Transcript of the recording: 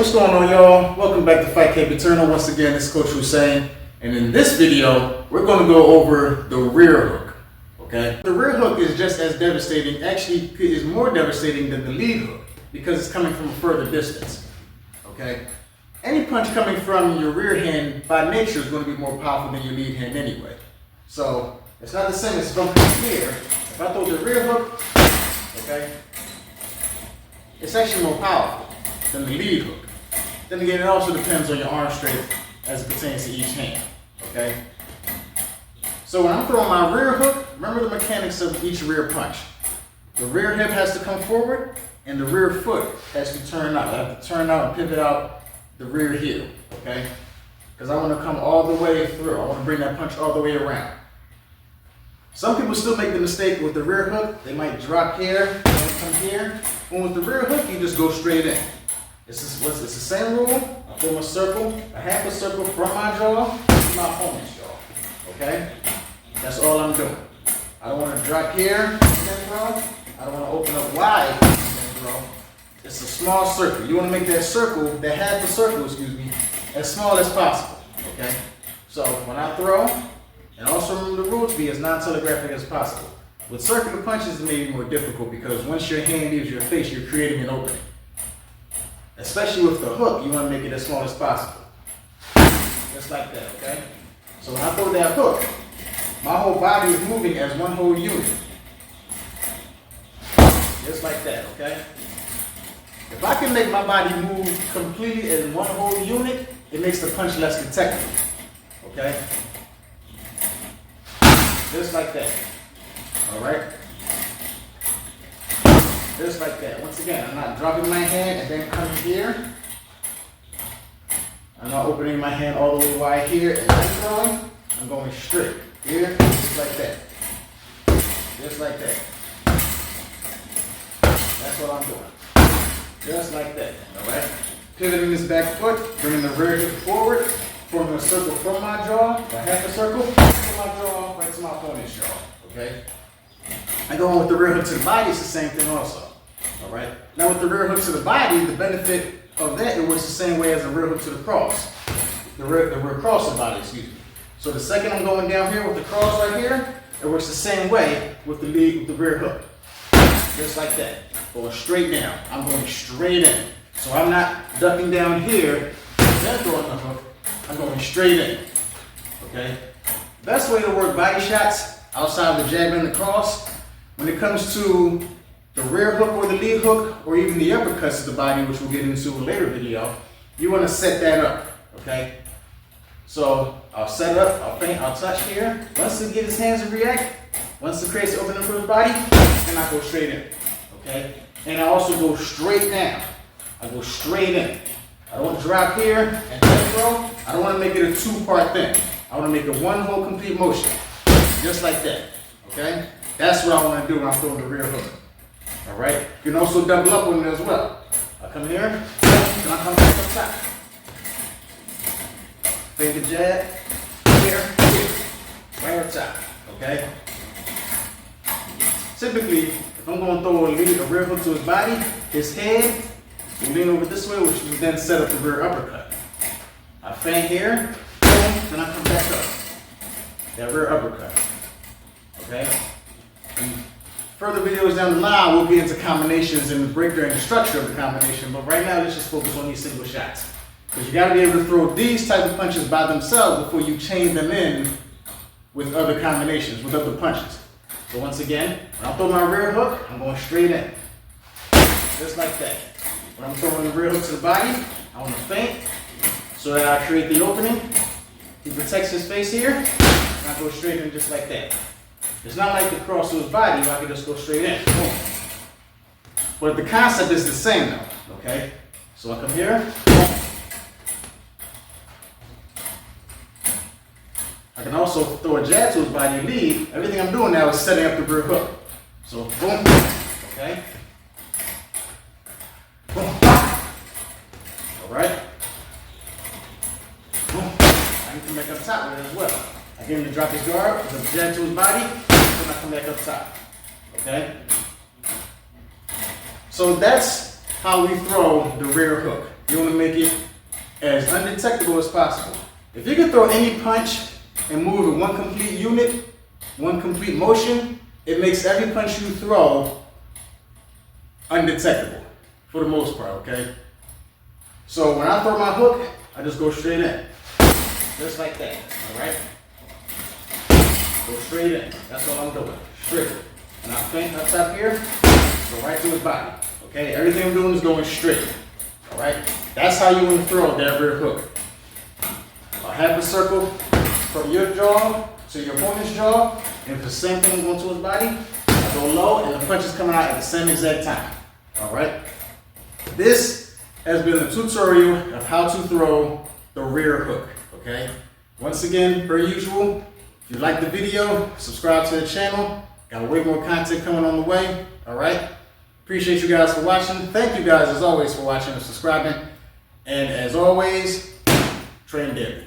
What's going on, y'all? Welcome back to Fight Camp Eternal. Once again, it's Coach Hussein, and in this video, we're going to go over the rear hook. Okay, the rear hook is just as devastating. Actually, it is more devastating than the lead hook because it's coming from a further distance. Okay, any punch coming from your rear hand by nature is going to be more powerful than your lead hand anyway. So it's not the same as from here. If I throw the rear hook, okay, it's actually more powerful than the lead hook. Then again, it also depends on your arm strength as it pertains to each hand, okay? So when I'm throwing my rear hook, remember the mechanics of each rear punch. The rear hip has to come forward, and the rear foot has to turn out. I have to turn out and pivot out the rear heel, okay? Because I want to come all the way through. I want to bring that punch all the way around. Some people still make the mistake with the rear hook. They might drop here, and come here. And with the rear hook, you just go straight in. It's the same rule. I form a circle, a half a circle from my jaw to my opponent's jaw. Okay? That's all I'm doing. I don't want to drop here and then throw. I don't want to open up wide and then throw. It's a small circle. You want to make that circle, that half a circle, as small as possible. Okay? So when I throw, and also remember the rule to be as non-telegraphic as possible. With circular punches, it may be more difficult because once your hand leaves your face, you're creating an opening. Especially with the hook, you want to make it as small as possible. Just like that, okay? So when I throw that hook, my whole body is moving as one whole unit. Just like that, okay? If I can make my body move completely as one whole unit, it makes the punch less detectable, okay? Just like that, all right? Just like that. Once again, I'm not dropping my hand and then coming here. I'm not opening my hand all the way wide here and then throwing. I'm going straight. Here, just like that. Just like that. That's what I'm doing. Just like that, all right? Pivoting this back foot, bringing the rear hip forward, forming a circle from my jaw, a half a circle, from my jaw, right to my opponent's jaw, okay? And going with the rear hook to the body, it's the same thing also. All right. Now with the rear hook to the body, the benefit of that, it works the same way as the rear hook to the cross. The rear cross of the body, excuse me. So the second I'm going down here with the cross right here, it works the same way with the rear hook. Just like that. Going straight down. I'm going straight in. So I'm not ducking down here, then throwing the hook. I'm going straight in. Okay? Best way to work body shots outside of the jab and the cross, when it comes to the rear hook or the lead hook, or even the uppercuts to the body, which we'll get into in a later video, you want to set that up, okay? So I'll set up, I'll feint, I'll touch here. Once it gets his hands to react, once it creates the opening for his body, then I go straight in, okay? And I also go straight down. I go straight in. I don't drop here and then throw. I don't want to make it a two-part thing. I want to make it one whole complete motion, just like that, okay? That's what I want to do when I'm throwing the rear hook. All right? You can also double up with it as well. I come here, and I come back up top. Finger jab, here, right up top. Okay? Typically, if I'm going to throw a rear hook to his body, his head will lean over this way, which will then set up the rear uppercut. I feint here, then I come back up. That rear uppercut. Okay? And further videos down the line, we'll get into combinations and the breakdown and the structure of the combination, but right now let's just focus on these single shots. Because you got to be able to throw these type of punches by themselves before you chain them in with other combinations, with other punches. So once again, when I throw my rear hook, I'm going straight in. Just like that. When I'm throwing the rear hook to the body, I want to feint so that I create the opening. He protects his face here, and I go straight in just like that. It's not like the cross to his body where I can just go straight in. Boom. But the concept is the same though, okay? So I come here. Boom. I can also throw a jab to his body and lead. Everything I'm doing now is setting up the rear hook. So boom, okay? Boom. All right? Boom. I can come back up top with it as well. I get him to drop his guard, with a jab to his body, then I come back up top. Okay? So that's how we throw the rear hook. you want to make it as undetectable as possible. If you can throw any punch and move in one complete unit, one complete motion, it makes every punch you throw undetectable for the most part, okay? So when I throw my hook, I just go straight in. Just like that, all right? Go straight in. That's what I'm doing. Straight. And I think up top here, go right to his body. Okay? Everything I'm doing is going straight. All right? That's how you want to throw that rear hook. A half a circle from your jaw to your opponent's jaw, and the same thing going to his body. I go low, and the punch is coming out at the same exact time. All right? This has been a tutorial of how to throw the rear hook. Okay? Once again, per usual, if you like the video, subscribe to the channel. Got way more content coming on the way. All right? Appreciate you guys for watching. Thank you guys, as always, for watching and subscribing. And as always, train daily.